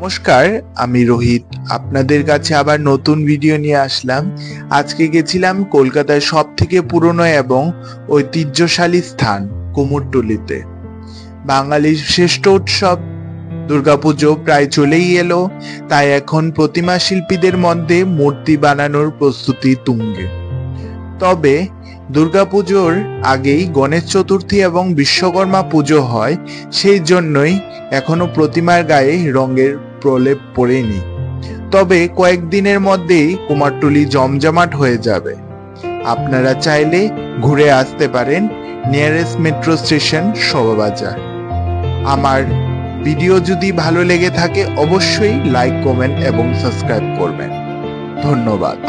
নমস্কার, আমি রোহিত আপনাদের কাছে আবার নতুন ভিডিও নিয়ে আসলাম। আজকে গেছিলাম কলকাতার সব থেকে পুরনো এবং ঐতিহ্যশালী স্থান কুমোরটুলিতে। বাঙালির শ্রেষ্ঠ উৎসব দুর্গাপুজো প্রায় চলেই এলো, তাই এখন প্রতিমা শিল্পীদের মধ্যে মূর্তি বানানোর প্রস্তুতি তুঙ্গে। তবে দুর্গাপুজোর আগেই গণেশ চতুর্থী এবং বিশ্বকর্মা পুজো হয়, সেই জন্যই এখনো প্রতিমার গায়ে রঙের প্রলেপ পড়েনি। তবে কয়েকদিনের মধ্যেই কুমারটুলি জমজমাট হয়ে যাবে। আপনারা চাইলে ঘুরে আসতে পারেন নিয়ারেস্ট মেট্রো স্টেশন শোভাবাজার। আমার ভিডিও যদি ভালো লেগে থাকে অবশ্যই লাইক, কমেন্ট এবং সাবস্ক্রাইব করবেন। ধন্যবাদ।